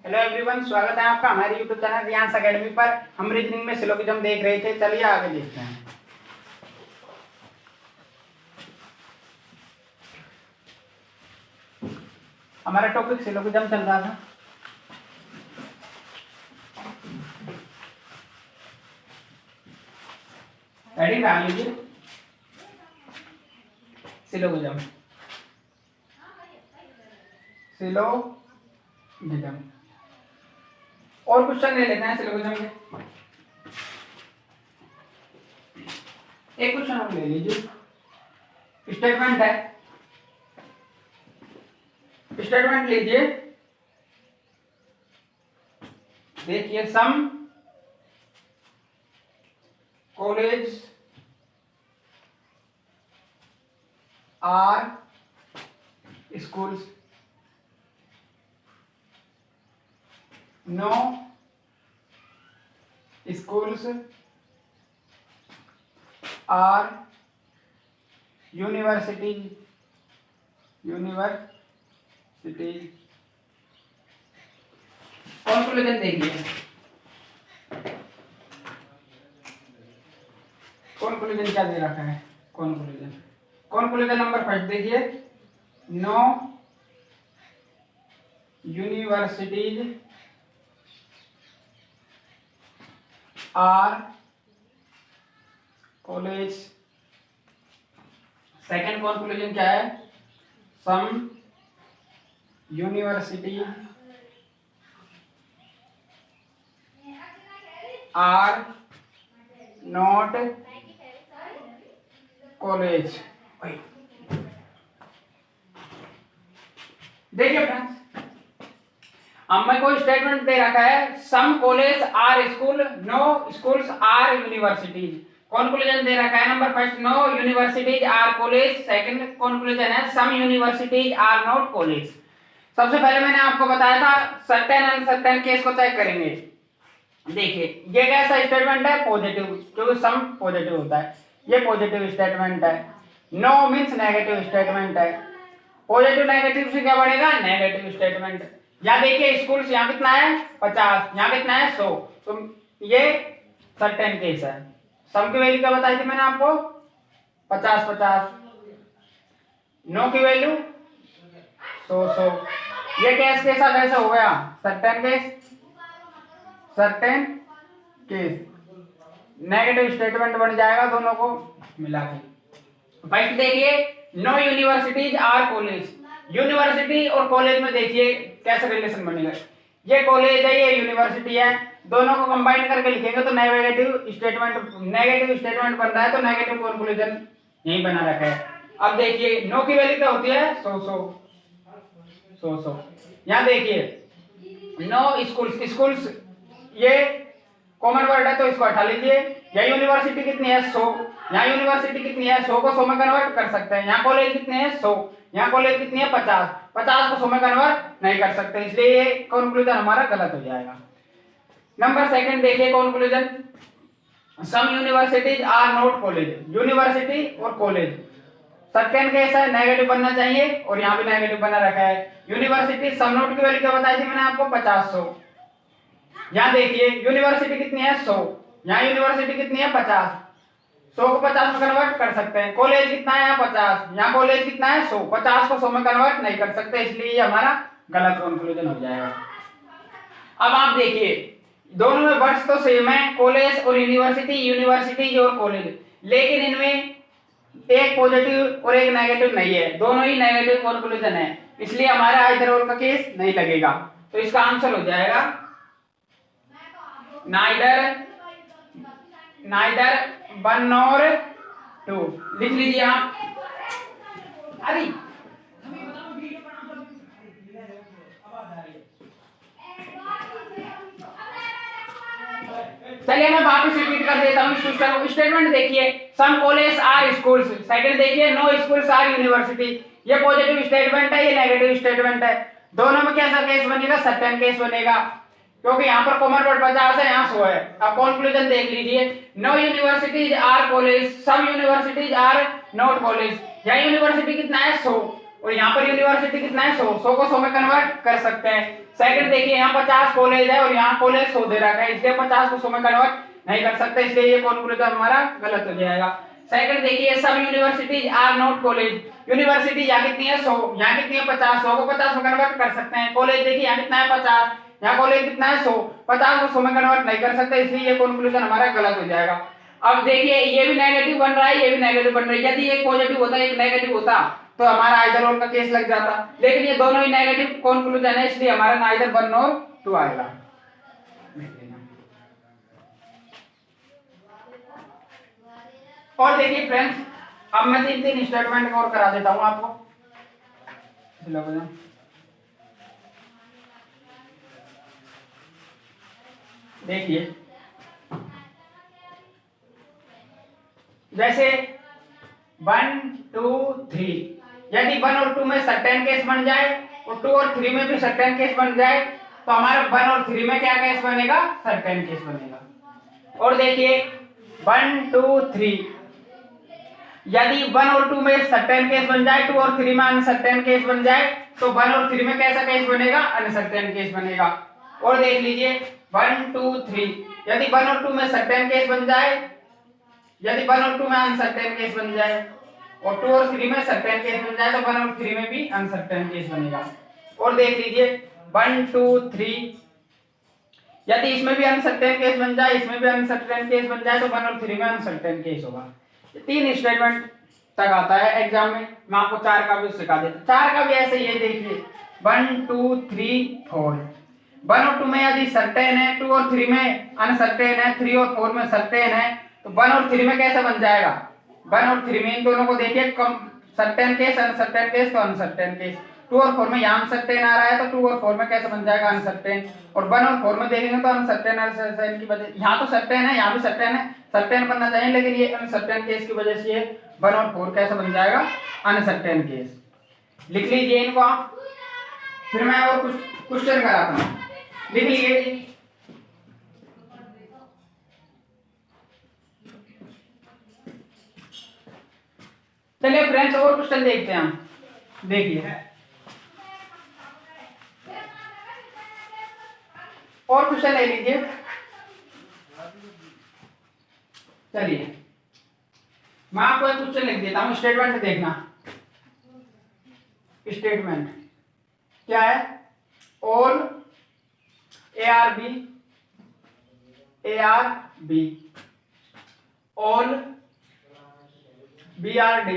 Hello everyone, स्वागत है आपका हमारे यूट्यूब चैनल रियांस एकेडमी पर। हम रीजनिंग में सिलोगिज्म देख रहे थे, चलिए आगे देखते हैं। हमारा टॉपिक सिलोगिज्म चल रहा था। हेडिंग डाल लीजिए सिलोगिज्म। सिलोगिज्म और क्वेश्चन ले लेते हैं सिलोगिज्म के। एक क्वेश्चन हम ले लीजिए। स्टेटमेंट है, स्टेटमेंट लीजिए। देखिए, some college are schools, no schools are universities conclusion देखिए। कंक्लूजन क्या दे रखा है? कंक्लूजन नंबर फर्स्ट देखिए, no universities are college. Second conclusion क्या है? Some university are not college. देखिए फ्रेंड्स, हमें कोई स्टेटमेंट दे रखा है, some college are school, no schools are universities. Conclusion दे रखा है number first, no universities are college. Second conclusion है, some universities are not college. सबसे पहले मैंने आपको बताया था सर्टेन एंड अनसर्टेन केस को चेक करेंगे। देखिए, ये कैसा स्टेटमेंट है? पॉजिटिव, क्योंकि सम पॉजिटिव होता है। ये पॉजिटिव स्टेटमेंट है। नो मींस नेगेटिव स्टेटमेंट है। पॉजिटिव नेगेटिव से क्या बढ़ेगा? Negative statement. यहाँ देखिए, स्कूल से यहाँ कितना है? 50, यहाँ कितना है? 100। तो ये सर्टेन केस है। सम की वैल्यू क्या बताई थी मैंने आपको? 50-50। नो की वैल्यू 100-100। ये केस कैसा कैसा हो गया? Certain case. Certain case negative statement बन जाएगा दोनों को मिला के। फर्स्ट देखिए, no universities are college. University और कॉलेज में देखिए कैसा रिलेशन बनेगा। ये कॉलेज है, ये यूनिवर्सिटी है, दोनों को कंबाइन करके लिखेंगे तो नेगेटिव स्टेटमेंट बन रहा है, तो नेगेटिव कंक्लूजन यही बना रखा है। अब देखिए, नो की वैल्यू क्या होती है? 100-100। यहाँ देखिए, नो स्कूल्स, ये कॉमन वर्ड है तो इसको हटा लीजिए। यहाँ यूनिवर्सिटी कितनी है? 100। यहाँ यूनिवर्सिटी कितनी है? 100 को 100 में कन्वर्ट कर सकते हैं। यहाँ कॉलेज कितने हैं? 100। यहाँ कॉलेज कितनी है? 50। 50 को 100 में कन्वर्ट नहीं कर सकते, इसलिए ये कंक्लूजन हमारा गलत हो जाएगा। नंबर सेकंड देखिए conclusion, some universities are not college. University और कॉलेज सेकंड केस है, नेगेटिव बनना चाहिए और यहाँ भी नेगेटिव बना रखा है। यूनिवर्सिटी सम नोट की वैल्यू क्या बताई थी मैंने आपको? 50-100। यहाँ देखिए, यूनिवर्सिटी कितनी है? 100। यहाँ यूनिवर्सिटी कितनी है? 50। 100 को 50 में कन्वर्ट कर सकते हैं। कॉलेज कितना है? यहाँ 50। यहाँ कॉलेज कितना है? 100। 50 को 100 में कन्वर्ट नहीं कर सकते, इसलिए ये हमारा गलत कंक्लूजन हो जाएगा। अब आप देखिए, दोनों में वर्ड्स तो सेम है, कॉलेज और यूनिवर्सिटी, यूनिवर्सिटी और कॉलेज, लेकिन इनमें एक पॉजिटिव और एक नेगेटिव नहीं है, दोनों ही नेगेटिव कंक्लूजन है, इसलिए हमारा आइदर और का केस नहीं लगेगा। तो इसका आंसर हो जाएगा नाइदर 1 nor 2। लिख लीजिए आप। अरे चलिए मैं वापस रिपीट कर देता हूँ। स्टेटमेंट देखिए, some college are schools. Second देखिए, नो स्कूल्स आर यूनिवर्सिटी। ये पॉजिटिव स्टेटमेंट है, ये नेगेटिव स्टेटमेंट है। दोनों में कैसा केस बनेगा? सर्टेन केस बनेगा, क्योंकि यहाँ पर कॉमन वर्ड 50 है, यहाँ 100 है। अब कंक्लूजन देख लीजिए, no universities are college, some universities are not college. यहाँ यूनिवर्सिटी कितना है? 100 और यहाँ पर यूनिवर्सिटी कितना है? 100। 100 को 100 में कन्वर्ट कर सकते हैं। सेकंड देखिए यहाँ 50 कॉलेज है और यहाँ कॉलेज 100 दे रखा है, इसलिए 50 को 100 में कन्वर्ट नहीं कर सकते, इसलिए ये कॉन्क्लूजन हमारा गलत हो जाएगा। सेकंड देखिए सब universities are not college, university यहाँ कितनी है 100, यहाँ कितनी है 50, 100 को 50 में कन्वर्ट कर सकते हैं। कॉलेज देखिए यहाँ कितना है 50, यहाँ कॉलेज कितना है 100, 50 को 100 में कन्वर्ट नहीं कर सकते, इसलिए ये कॉन्क्लूजन हमारा गलत हो जाएगा। अब देखिए ये भी नेगेटिव बन रहा है, ये भी नेगेटिव बन रहा है, यदि एक पॉजिटिव होता एक नेगेटिव होता तो हमारा आइदर और का केस लग जाता, लेकिन ये दोनों ही नेगेटिव कॉन्क्लूजन है, इसलिए हमारा नाइदर 1 और 2 आएगा। और देखिए फ्रेंड्स अब मैं 3 स्टेटमेंट और करा देता हूं आपको। देखिए जैसे 1 2 3, यदि 1 और 2 में सर्टेन केस बन जाए और 2 और 3 में भी सर्टेन केस बन जाए तो हमारा 1 और 3 में क्या केस बनेगा, सर्टेन केस बनेगा। और देखिए 1 2 3, यदि 1 और 2 में सर्टेन केस बन जाए, 2 और 3 में अनसर्टेन केस बन जाए तो 1 और 3 में कैसा केस बनेगा, अनसर्टेन केस बनेगा। और देख लीजिए 1 2 3, यदि 1 और 2 में सर्टेन केस बन जाए, यदि 1 और 2 में अनसर्टेन केस बन जाए और 2 और 3 में सर्टेन केस बन जाए तो 1 और 3 में भी अनसर्टेन केस बनेगा। और देख लीजिए 1 2 3, यदि इसमें भी अनसर्टेन केस बन जाए, इसमें भी अनसर्टेन केस बन जाए तो 1 और 3 में अनसर्टेन केस होगा। 3 स्टेटमेंट तक आता है एग्जाम में, मैं आपको 4 का भी सिखा देता। 4 का भी ऐसे ही है, देखिए 1 2 3 4, 1 और 2 में यदि सर्टेन है, 2 और 3 में अनसर्टेन है, 3 और 4 में सर्टेन है तो 1 और 3 में कैसे बन जाएगा, 1 और 3 में इन दोनों को देखिए कम सर्टेन केस अनसर्टेन केस तो अनसर्टेन केस, 2 और 4 में यहाँ अनसर्टेन आ रहा है तो 2 और 4 में कैसे बन जाएगा, अनसर्टेन। और 1 और 4 में देखेंगे तो अनसर्टेन अनसर्टेन की वजह, यहाँ तो सर्टेन है यहाँ भी सर्टेन है, सर्टेन बनना चाहिए, लेकिन ये अनसर्टेन केस की वजह से 1 और 4 कैसे बन जाएगा, अनसर्टेन केस। लिख लीजिए इनको आप, फिर मैं और कुछ क्वेश्चन कराता हूँ, लिख लीजिए। चलिए फ्रेंड्स और क्वेश्चन देखते हैं हम, देखिए और क्वेश्चन ले लीजिए। चलिए मैं आपको एक क्वेश्चन लिख देता हूं, स्टेटमेंट देखना। स्टेटमेंट क्या है, all ARB all BRD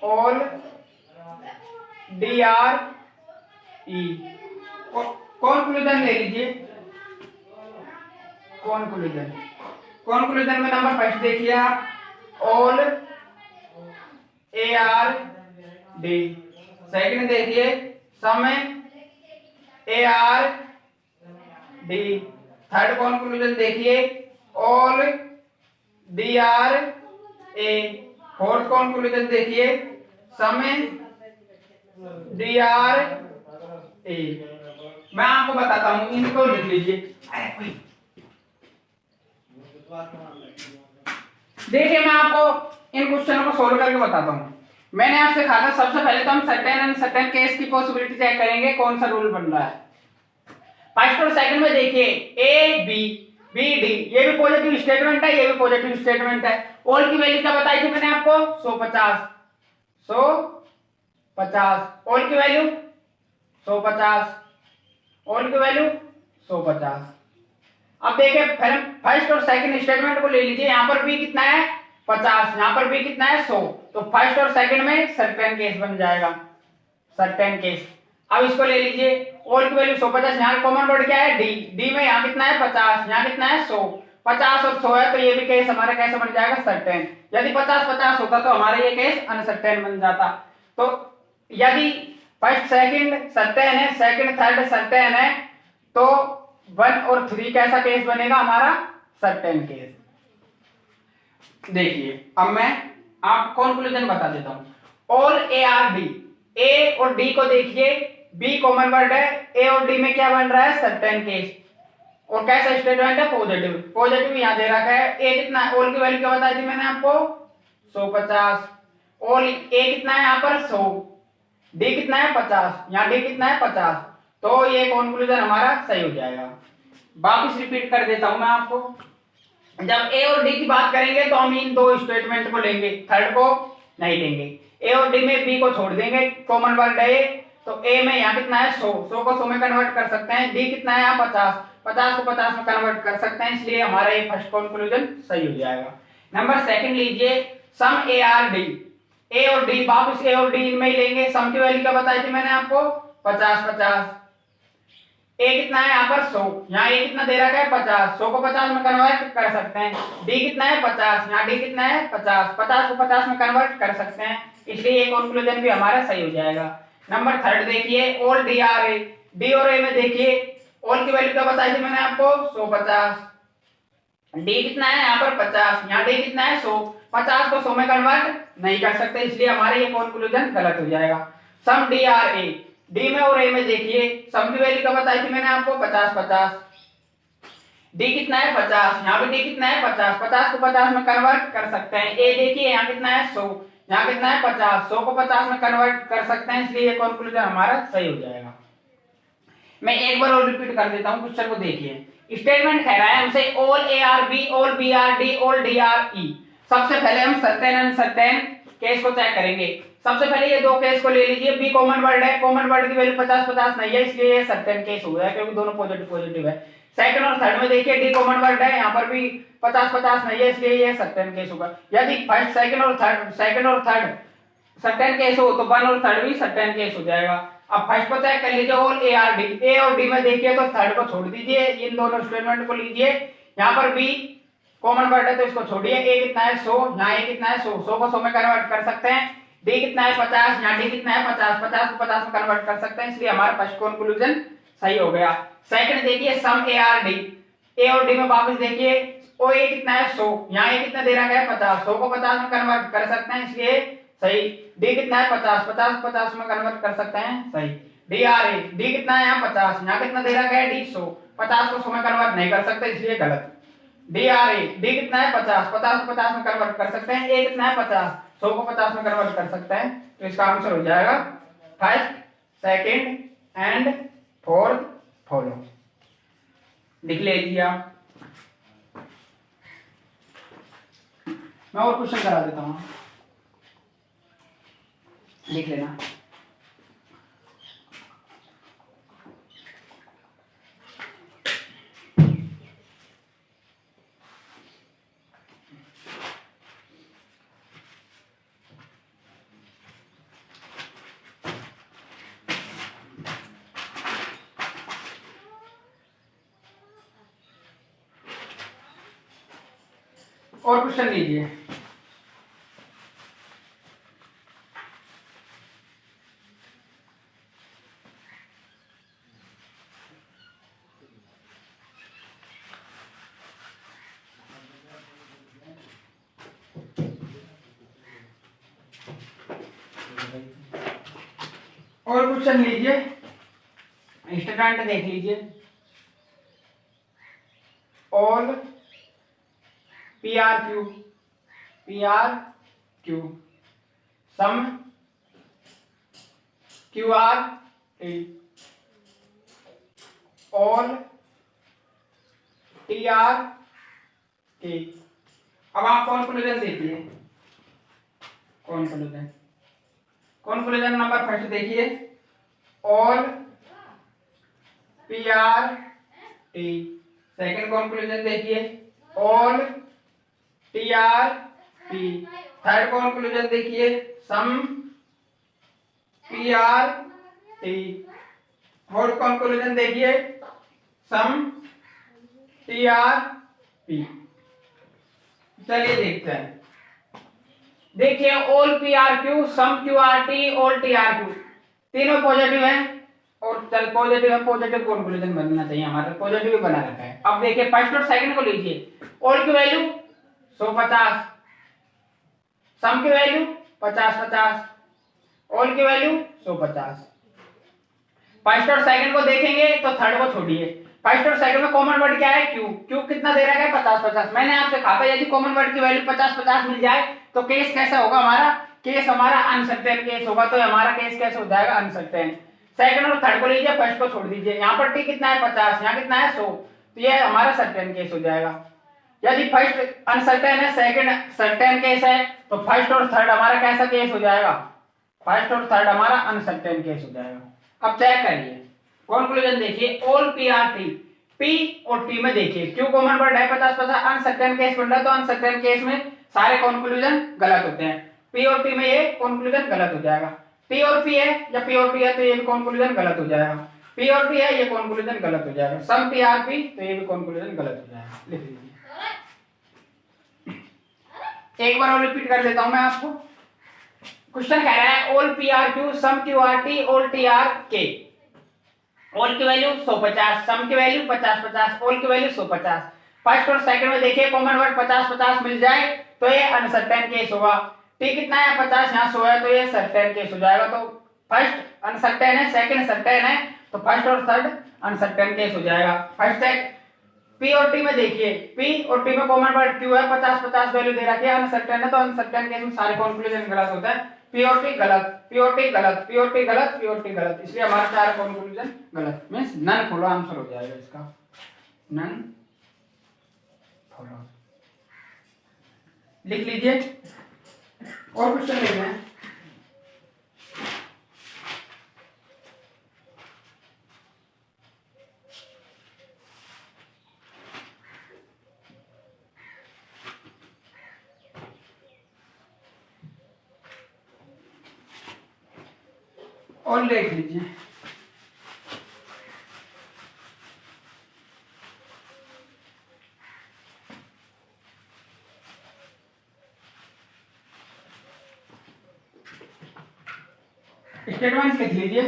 all DRE। Conclusion ले लीजिए, कॉन्क्लूजन में नंबर फर्स्ट देखिए आप, ऑल ARD, सेकंड देखिए सम ARD, थर्ड कॉन्क्लूजन देखिए ऑल DRA, फोर्थ कॉन्क्लूजन देखिए सम DRA। मैं आपको बताता हूं, इनको लिख लीजिए। देखिए मैं आपको इन क्वेश्चनों को सोल्व करके बताता हूं। मैंने आपसे कहा था सबसे पहले तो हम सर्टेन एंड सर्टेन केस की पॉसिबिलिटी चेक करेंगे, कौन सा रूल बन रहा है। फर्स्ट और सेकंड में देखिए A B B D, ये भी पॉजिटिव स्टेटमेंट है, ये भी पॉजिटिव स्टेटमेंट है। ऑल की वैल्यू क्या बताई थी मैंने आपको, 150, ऑल की वैल्यू 150, ऑल की वैल्यू 150। अब देखिए फिर फर्स्ट और सेकंड स्टेटमेंट को ले लीजिए, यहाँ पर भी कितना है 50, यहाँ पर भी कितना है 100, तो फर्स्ट और सेकंड में सर्टेन केस बन जाएगा, सर्टेन केस। अब इसको ले लीजिए, ऑल की वैल्यू 150, यहाँ कॉमन वर्ड क्या है डी में यहाँ कितना है 50, यहाँ कितना है 100, 50 और 100 है तो ये भी केस हमारा कैसे बन जाएगा, सर्टेन। यदि 50-50 होता तो हमारा ये केस अनसर्टेन बन जाता। तो यदि फर्स्ट सेकंड सर्टेन है, सेकंड थर्ड सर्टेन है तो 1 और 3 कैसा केस बनेगा हमारा, सर्टेन केस। देखिए अब मैं आप कॉन्क्लूजन बता देता हूं, ऑल ARD, A और D को देखिए, B कॉमन वर्ड है, A और D में क्या बन रहा है, सर्टेन केस। और कैसा स्टेटमेंट है, पॉजिटिव, पॉजिटिव यहां दे रखा है। A कितना है, ऑल की वैल्यू क्या बताई थी मैंने आपको 150, ऑल A कितना है यहाँ पर 100, डी कितना है 50, यहाँ डी कितना है 50, तो ये कंक्लूजन हमारा सही हो जाएगा। वापिस रिपीट कर देता हूं मैं आपको, जब ए और डी की बात करेंगे तो हम इन दो स्टेटमेंट को लेंगे, थर्ड को नहीं लेंगे। ए और डी में बी को छोड़ देंगे, कॉमन वर्ड है, तो ए में यहाँ कितना है 100, 100 को 100 में कन्वर्ट कर सकते हैं। डी कितना है यहाँ 50, 50 को 50 में कन्वर्ट कर सकते हैं, इसलिए हमारा ये फर्स्ट कंक्लूजन सही हो जाएगा। नंबर सेकंड लीजिए, सम ए आर डी, ए और डी, वापस ए और डी में ही लेंगे। सम की वैल्यू क्या बताई थी मैंने आपको 50 50, ए कितना है यहाँ पर 100, यहाँ ए कितना दे रखा है 50, 100 को 50 में कन्वर्ट कर सकते हैं। डी कितना है 50, यहाँ डी कितना है 50, 50 को 50 में कन्वर्ट कर सकते हैं, इसलिए ये कंक्लूजन भी हमारा सही हो जाएगा। नंबर थर्ड देखिए, all D R A, D और ए में देखिए ऑल की वैल्यू क्या बताई थी मैंने आपको 150, डी कितना है यहाँ पर 50, यहाँ डी कितना है 100, 50 को 100 में कन्वर्ट नहीं कर सकते, इसलिए हमारे ये कंक्लूजन गलत हो जाएगा। सम डी आर ए, डी में और ए में देखिए सम की वैल्यू क्या बताई थी मैंने आपको 50 50, डी कितना है 50, यहाँ पे डी कितना है 50, 50 को 50 में कन्वर्ट कर सकते हैं। ए देखिए यहाँ कितना है 100, यहाँ कितना है 50, 100 को 50 में कन्वर्ट कर सकते हैं, इसलिए ये कंक्लूजन हमारा सही हो जाएगा। मैं एक बार और रिपीट कर देता हूँ, क्वेश्चन को देखिए। स्टेटमेंट कह रहा है हमसे all A are B, all B are D, all D are E. सबसे पहले हम सर्टेन अनसर्टेन केस को चेक करेंगे। सबसे पहले ये दो केस को ले लीजिए, बी कॉमन वर्ड है, कॉमन वर्ड की वैल्यू 50 50 नहीं है, इसलिए ये सर्टेन केस हो गया क्योंकि दोनों पॉजिटिव पॉजिटिव है। सेकंड और थर्ड में देखिए डी कॉमन वर्ड है, यहाँ पर भी 50 50 नहीं है, इसलिए ये सर्टेन केस होगा। यदि फर्स्ट सेकंड और थर्ड सर्टेन केस हो तो वन और थर्ड भी सर्टेन केस हो जाएगा। अब फर्स्ट को चेक कर लीजिए, ऑल ए आर डी, ए और डी में देखिए तो थर्ड को छोड़ दीजिए, इन दोनों स्टेटमेंट को लीजिए। यहाँ पर बी कॉमन वर्ड है तो इसको छोड़िए, ए कितना है 100, यहाँ ए कितना है 100, 100 को 100 में कन्वर्ट कर सकते हैं। डी कितना है 50, यहाँ डी कितना है 50, 50 को 50 में कन्वर्ट कर सकते हैं, इसलिए हमारा फर्स्ट कंक्लूजन सही हो गया। सेकंड देखिए, सम ए आर डी, ए और डी में वापस देखिए, ओ ए कितना है 100, यहाँ ए कितना दे रखा है 50, 100 को 50 में कन्वर्ट कर सकते हैं, इसलिए सही। डी कितना है 50, 50 50 में कन्वर्ट कर सकते हैं, सही। डी आर ए, डी कितना है यहाँ 50, यहाँ कितना दे रखा है डी 100, 50 को 100 में कन्वर्ट नहीं कर सकते, इसलिए गलत। डी आर ए, डी कितना है 50, 50 को 50 में कन्वर्ट कर सकते हैं, ए कितना है 50, 100 को 50 में कन्वर्ट कर सकते हैं, तो इसका आंसर हो जाएगा first, second and fourth follow. लिख लीजिए आप, मैं और क्वेश्चन करा देता हूँ, लिख लेना। और क्वेश्चन लीजिए। और क्वेश्चन लीजिए, स्टेटमेंट देख लीजिए। All P are Q some Q are T, all T are T. अब आप कंक्लूजन देखिए, कंक्लूजन नंबर फर्स्ट देखिए, all P are T. Second conclusion देखिए, all T are P. Third conclusion देखिए, some P are T. Fourth conclusion देखिए, some T are P. चलिए देखते हैं। देखिए, all P are Q, some Q are T, all T are Q, तीनों positive हैं और चल पॉजिटिव है, पॉजिटिव कंक्लूजन बनना चाहिए हमारा, पॉजिटिव बना रखा है। अब देखिए फर्स्ट और सेकंड को लीजिए, ऑल की वैल्यू 150, सम की वैल्यू 50 50, ऑल की वैल्यू 150। फर्स्ट और सेकंड को देखेंगे तो थर्ड को छोड़िए। फर्स्ट और सेकंड में कॉमन वर्ड क्या है क्यू, क्यू कितना दे रखा है 50 50। मैंने आपसे कहा था यदि कॉमन वर्ड की वैल्यू 50 50 मिल जाए तो केस कैसा होगा हमारा, केस हमारा अनसर्टेन केस होगा, तो हमारा केस कैसे हो जाएगा, अनसर्टेन। सेकंड और थर्ड को लीजिए, फर्स्ट को छोड़ दीजिए। यहाँ पर टी कितना है 50, यहाँ कितना है 100, तो ये हमारा सर्टेन केस हो जाएगा। यदि फर्स्ट अनसर्टेन है, सेकंड सर्टेन केस है, तो फर्स्ट और थर्ड हमारा कैसा केस हो जाएगा, फर्स्ट और थर्ड हमारा अनसर्टेन केस हो जाएगा। अब चेक करिए कंक्लूजन देखिए, all P are T, P और टी में देखिए क्यों कॉमन वर्ड है 50-50, अनसर्टेन केस बन रहा है, तो अनसर्टेन केस में सारे कंक्लूजन गलत होते हैं। पी और टी में ये कंक्लूजन गलत हो जाएगा। टी और पी है या पी और टी है तो ये भी कंक्लूजन गलत हो जाएगा। पी और टी है ये कंक्लूजन गलत हो जाएगा। सम पी आर पी तो ये भी कंक्लूजन गलत हो जाएगा। लिख लीजिए, एक बार और रिपीट कर देता हूं मैं आपको। क्वेश्चन कह रहा है all P are Q, some Q are T, all T are K. All की वैल्यू 150, सम की वैल्यू 50-50, ऑल की वैल्यू 150। फर्स्ट और सेकंड में देखिए कॉमन वर्ड 50-50 मिल जाए तो ये अनसर्टेन केस होगा। टी कितना है 50, यहाँ 100 है, तो ये सर्टेन केस हो जाएगा। तो फर्स्ट अनसर्टेन है, सेकंड सर्टेन है, तो फर्स्ट और थर्ड अनसर्टेन केस हो जाएगा। फर्स्ट है पी और टी में देखिए, पी और टी में कॉमन वर्ड क्यू है, 50-50 वैल्यू दे रखी है, अनसर्टेन है, तो अनसर्टेन केस में सारे कंक्लूजन गलत होता है। पी और टी गलत, पी और टी गलत, पी और टी गलत, पी और टी गलत, इसलिए हमारा चार कंक्लूजन गलत, मींस नन फॉलो आंसर हो जाएगा इसका, नन फॉलो। लिख लीजिए और क्वेश्चन लेते हैं। और देख लीजिए, स्टेटमेंट लिख लीजिए।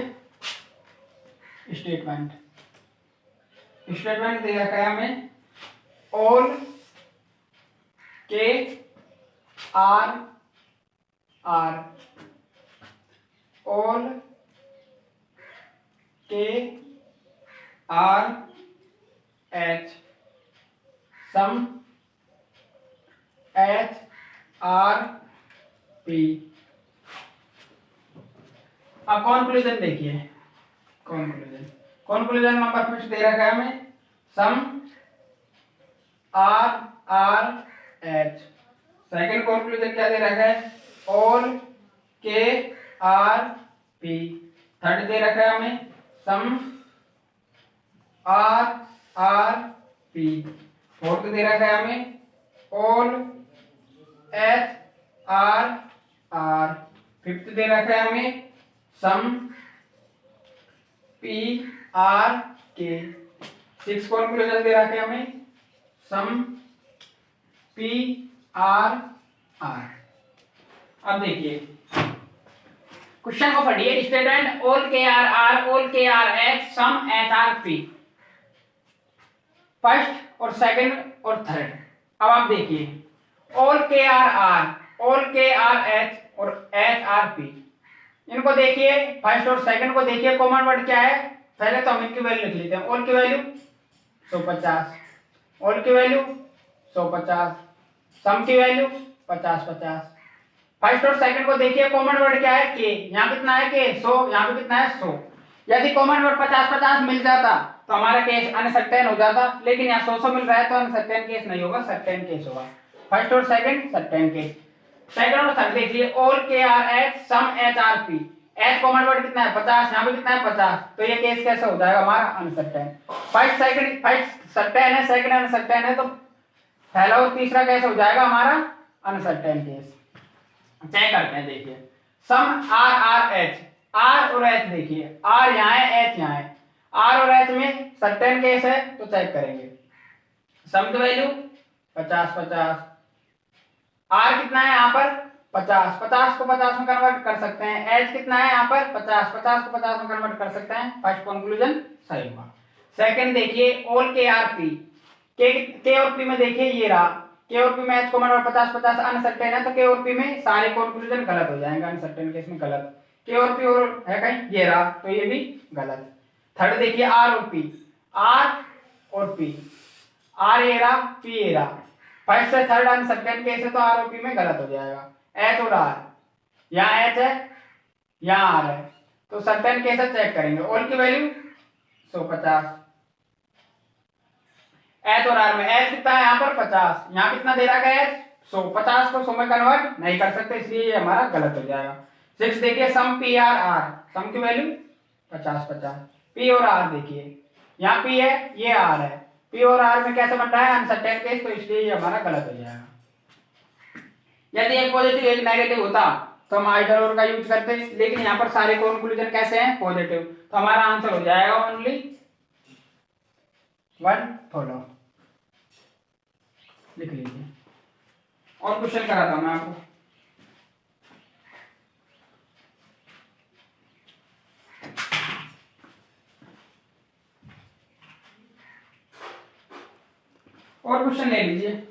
स्टेटमेंट स्टेटमेंट दे रखा है हमें, all K are R, all K are H, some H are P. अब कंक्लूजन देखिए, कंक्लूजन नंबर फर्स्ट दे रखा है हमें, some R are H. Second conclusion क्या दे रखा है, all K are P. Third दे रखा है हमें, some R are P. Fourth दे रखा है हमें, all H are R. Fifth दे रखा है हमें, some P are K. Six conclusion दे रखे हमें, सम पी आर आर। अब देखिए क्वेश्चन को पढ़िए, statement all K are R, all K are H, some H are P, first और सेकंड और थर्ड। अब आप देखिए all K are, all K are H और एच आर पी, इनको देखिए, फर्स्ट और सेकंड को देखिए, कॉमन वर्ड क्या है, पहले तो हम इनकी वैल्यू लिख लेते हैं। ऑल की वैल्यू 150, ऑल की वैल्यू 150, सम की वैल्यू 50-50। फर्स्ट और सेकंड को देखिए, कॉमन वर्ड क्या है, के। यहाँ कितना है के 100, यहाँ पे कितना है 100। यदि कॉमन वर्ड 50-50 मिल जाता तो हमारा केस अनसर्टेन हो जाता, लेकिन यहाँ 100 मिल रहा है तो अनसर्टेन केस नहीं होगा, सर्टेन केस होगा। फर्स्ट और सेकंड सर्टेन केस। सेकंड और थर्ड देखिए, all K are H, some H are P. H common word कितना है 50, यहाँ पे कितना है 50, तो ये केस कैसे हो जाएगा हमारा uncertain. First second, first certain है, सेकंड अनसर्टेन है, तो पहला और तीसरा कैसे हो जाएगा हमारा अनसर्टेन केस। चेक करते हैं, देखिए some R are H, R और एच देखिए, आर यहाँ है, एच यहाँ है, आर और एच में सर्टेन केस है तो चेक करेंगे। सम की वैल्यू 50-50, आर कितना है यहाँ पर 50, 50 को 50 में कन्वर्ट कर सकते हैं। एच कितना है यहाँ पर 50, 50 को 50 में कन्वर्ट कर सकते हैं। फर्स्ट कंक्लूजन सही हुआ। सेकंड देखिए, ऑल के आर पी, के और पी में देखिए ये रहा, के और पी में एच कॉमन और 50-50 अनसर्टेन है, तो के और पी में सारे कंक्लूजन गलत हो जाएंगे, अनसर्टेन केस में गलत। के और पी और है कहीं ये रहा, तो ये भी गलत। थर्ड देखिए, आर और पी, आर और पी, आर ये रहा, पी ये रहा, फर्स्ट से थर्ड अनसर्टेन केस है तो आर और पी में गलत हो जाएगा। एच और आर, यहाँ एच है, यहाँ आर है, तो सर्टेन कैसे चेक करेंगे? ऑल की वैल्यू 150, एच और आर में एच कितना है यहाँ पर 50, यहाँ कितना दे रखा है एच 100, 50 को 100 में कन्वर्ट नहीं कर सकते, इसलिए ये हमारा गलत हो जाएगा। 6 देखिए सम पी आर आर, सम की वैल्यू 50 50, पी और आर देखिए, यहाँ पी है ये आर है, पी और आर में कैसे बन रहा है अनसर्टेन केस, तो इसलिए ये हमारा गलत हो जाएगा। यदि एक पॉजिटिव एक नेगेटिव होता तो हम आइदर और का यूज करते, लेकिन यहाँ पर सारे कंक्लूजन कैसे हैं पॉजिटिव, तो हमारा आंसर हो जाएगा ओनली 1 फॉलो। लिख लीजिए। और क्वेश्चन कराता हूं मैं आपको। और क्वेश्चन ले लीजिए।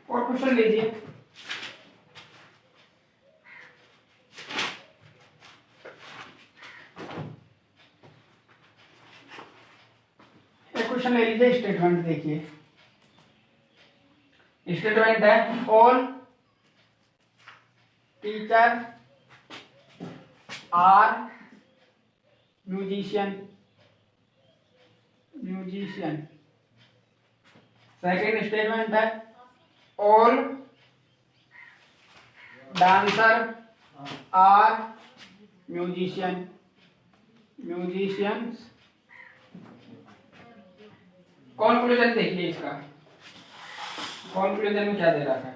और क्वेश्चन लीजिए। एक क्वेश्चन ले लीजिए, स्टेटमेंट देखिए। स्टेटमेंट है all teacher are musician, musician. Second statement है all dancer are musician, musicians. Conclusion देखिए इसका, कॉन्क्लूजन में क्या दे रखा है?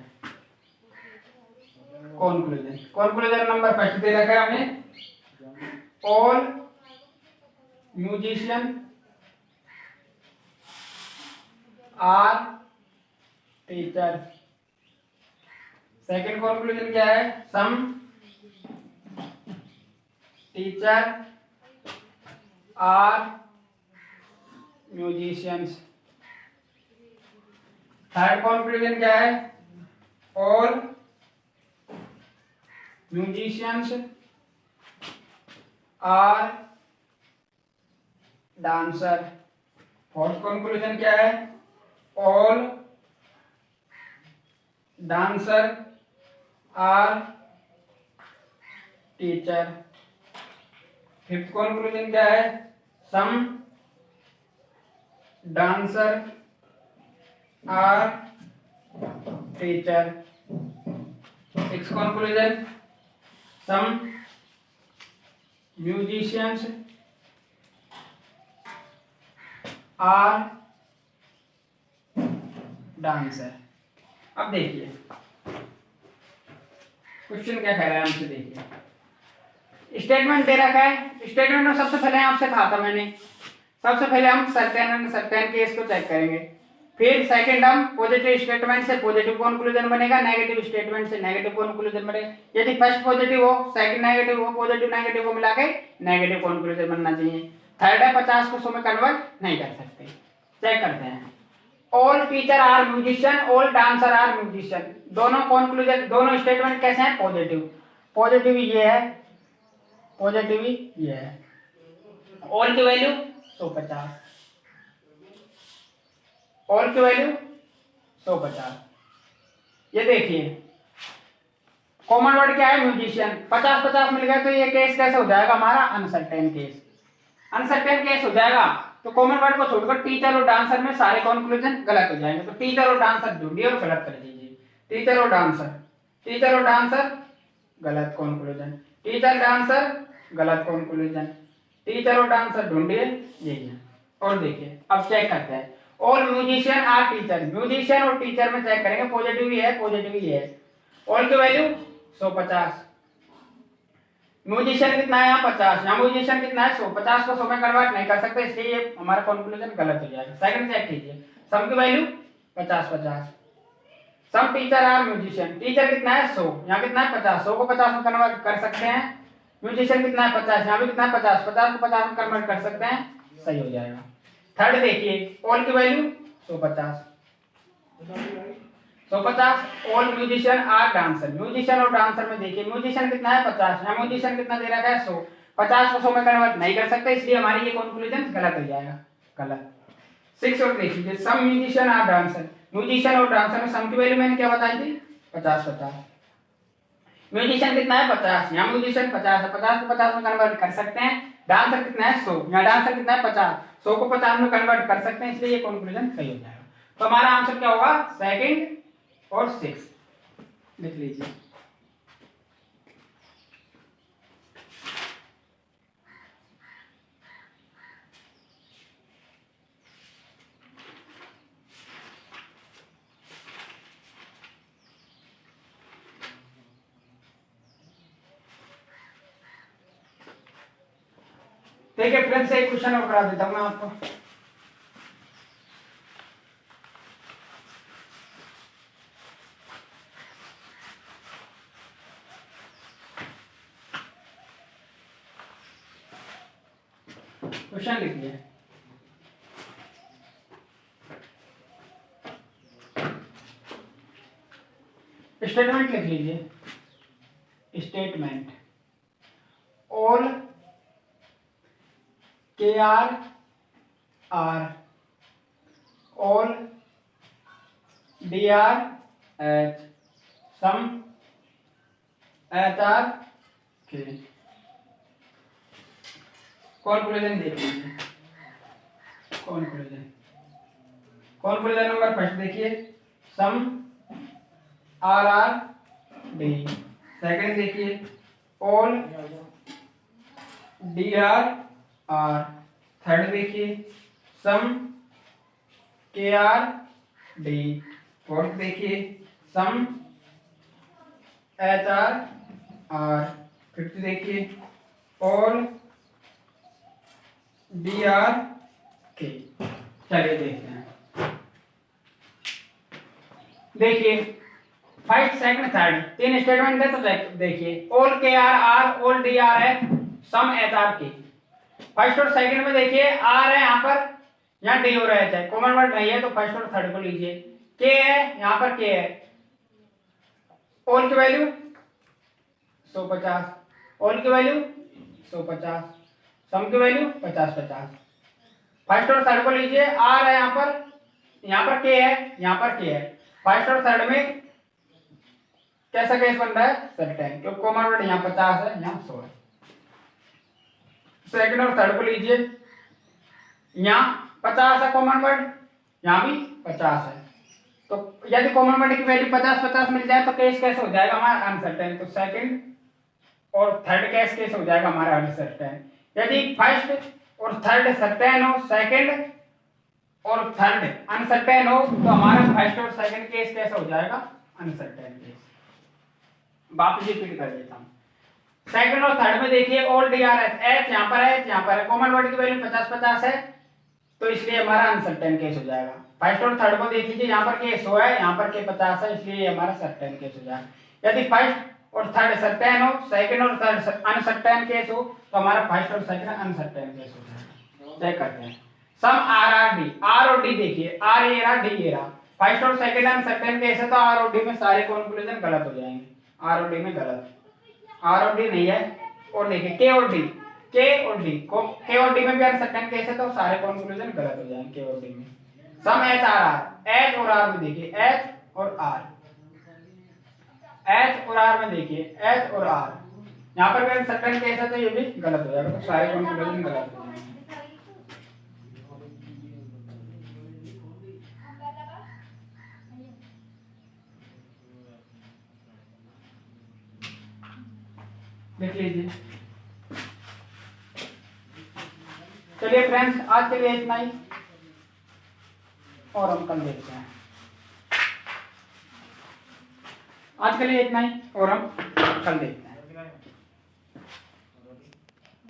कॉन्क्लूजन, कॉन्क्लूजन नंबर फर्स्ट दे रखा है हमें all musician are teacher. Second conclusion क्या है? Some teacher are musicians. Third conclusion क्या है? All musicians are dancer. Fourth conclusion क्या है? All dancer are teacher. Fifth conclusion क्या है? Some dancer are teacher. Sixth conclusion some musicians are dancer. अब देखिए क्वेश्चन क्या कह रहा है हमसे, देखिए स्टेटमेंट दे रखा है। स्टेटमेंट में सबसे पहले आपसे कहा था मैंने, सबसे पहले हम सर्टेन एंड सर्टेन केस को चेक करेंगे, फिर सेकंड हम पॉजिटिव स्टेटमेंट से पॉजिटिव कंक्लूजन बनेगा, नेगेटिव स्टेटमेंट से नेगेटिव कंक्लूजन बनेगा। यदि फर्स्ट पॉजिटिव हो, सेकंड नेगेटिव हो, पॉजिटिव नेगेटिव को मिला के नेगेटिव कंक्लूजन बनना चाहिए। थर्ड है 50 को 100 में कन्वर्ट नहीं कर सकते। चेक करते हैं। All teacher are musician, all dancer are musician. दोनों कंक्लूजन, दोनों स्टेटमेंट कैसे हैं? पॉजिटिव। पॉजिटिव ये है, पॉजिटिव ये है। ऑल की वैल्यू 150, ऑल की वैल्यू 150। ये देखिए कॉमन वर्ड क्या है? म्यूजिशियन। 50 50 मिल गया, तो ये केस कैसे हो जाएगा हमारा? Uncertain case. अनसर्टेन केस हो जाएगा तो कॉमन वर्ड को छोड़कर टीचर और डांसर में सारे कंक्लूजन गलत हो जाएंगे। तो टीचर और डांसर ढूंढिए और गलत कर दीजिए। टीचर और डांसर, टीचर और डांसर गलत कंक्लूजन, टीचर डांसर गलत कंक्लूजन, टीचर और डांसर ढूंढिए, यही है। और देखिए अब चेक करते हैं। All musician are teacher, musician और टीचर में चेक करेंगे, पॉजिटिव ही है, पॉजिटिव ही है। ऑल की वैल्यू 150, म्यूजिशियन कितना है यहाँ 50, यहाँ म्यूजिशियन कितना है 100, 50 को 100 में कन्वर्ट नहीं कर सकते, इसलिए ये हमारा कंक्लूजन गलत हो जाएगा। सेकंड चेक कीजिए, सम की value 50 50, some teacher are musician, teacher कितना है 100, यहाँ कितना है 50, 100 को 50 में कन्वर्ट कर सकते हैं। म्यूजिशियन कितना है 50, यहाँ भी कितना है 50, 50 को 50 में कन्वर्ट कर सकते हैं, सही हो जाएगा। थर्ड देखिए, ऑल की value 150, 150 all musician are dancer, musician और डांसर में देखिए म्यूजिशियन कितना है 50, यहाँ म्यूजिशियन कितना दे रखा है 100, 50 को 100 में कन्वर्ट नहीं कर सकते, इसलिए हमारी ये कंक्लूजन गलत हो जाएगा, गलत। 6 और देखिए सम म्यूजिशियन आर डांसर, म्यूजिशियन और डांसर में सम की वैल्यू मैंने क्या बताई थी 50-50, म्यूजिशियन कितना है 50, यहाँ म्यूजिशियन 50 है, 50 को 50 में कन्वर्ट कर सकते हैं, डांसर कितना है 100, यहाँ डांसर कितना है 50, 100 को 50 में कन्वर्ट कर सकते हैं, इसलिए ये कंक्लूजन सही हो जाएगा। तो हमारा आंसर क्या होगा सेकंड और 6 लिख लीजिए। देखिए फ्रेंड्स एक क्वेश्चन और करा देता हूं मैं आपको। क्वेश्चन लिखिए, स्टेटमेंट लिख लीजिए, statement all KR are all DR at some HR K। Conclusion देख लीजिए, कॉन्क्लूजन नंबर फर्स्ट देखिए सम RR D, सेकंड देखिए ऑल DR R, थर्ड देखिए सम KR D, फोर्थ देखिए सम HR R, फिफ्थ देखिए ऑल DR K। चलिए देखते हैं, देखिए फर्स्ट सेकंड थर्ड तीन स्टेटमेंट है, तो देखिए all KR R all DR है सम HR K। फर्स्ट और सेकंड में देखिए आर है, यहाँ पर यहाँ डी हो रहा है, चाहे कॉमन वर्ड नहीं है तो फर्स्ट और थर्ड को लीजिए, के है यहाँ पर के है, ऑल की वैल्यू 150, ऑल की वैल्यू 150, सम की वैल्यू 50-50। फर्स्ट और थर्ड को लीजिए, आर है यहाँ पर के है, यहाँ पर के है, फर्स्ट और थर्ड में कैसा केस बन रहा है सर्टेन, क्योंकि कॉमन वर्ड यहाँ 50 है यहाँ 100 है। सेकंड और थर्ड को लीजिए, यहाँ 50 है कॉमन वर्ड, यहाँ भी 50 है, तो यदि कॉमन वर्ड की वैल्यू 50-50 मिल जाए तो केस कैसे हो जाएगा हमारा अनसर्टेन, तो सेकंड और थर्ड केस हो जाएगा हमारा अनसर्टेन। यदि फर्स्ट और थर्ड सर्टेन हो, सेकंड और थर्ड अनसर्टेन हो, तो हमारा फर्स्ट और सेकंड केस कैसा हो जाएगा अनसर्टेन केस। वापस रिपीट कर देता हूँ, सेकंड और थर्ड में देखिए ऑल DRS एच यहाँ पर है, यहाँ पर है, कॉमन वर्ड की वैल्यू 50-50 है, तो इसलिए हमारा अनसर्टेन केस हो जाएगा। फर्स्ट और थर्ड को देख लीजिए, यहाँ पर के 100 है, यहाँ पर के 50 है, इसलिए हमारा सर्टेन केस हो जाएगा। यदि फर्स्ट और थर्ड सर्टेन हो, सेकंड और थर्ड अनसर्टेन केस हो, तो हमारा फर्स्ट और सेकंड अनसर्टेन केस हो जाएगा। चेक करते हैं, सम RR D, आर और डी देखिए, आर ये रहा डी ये रहा, फर्स्ट और सेकंड अनसर्टेन केस है, तो आर और डी में सारे कंक्लूजन गलत हो जाएंगे, आर और डी में गलत, आर और डी नहीं है। और देखिए के और डी में भी अनसर्टेन केस है, तो सारे कंक्लूजन गलत हो जाएंगे के और डी में। सम एच आर आर, एच और आर में देखिए एच और आर, एच और आर में देखिए एच और आर, यहाँ पर भी अनसर्टेन केस है, तो ये भी गलत हो जाएगा, तो सारे कंक्लूजन गलत हो जाएंगे। देख लीजिए। चलिए फ्रेंड्स आज के लिए इतना ही, और हम कल देखते हैं। आज के लिए इतना ही और हम कल देखते हैं।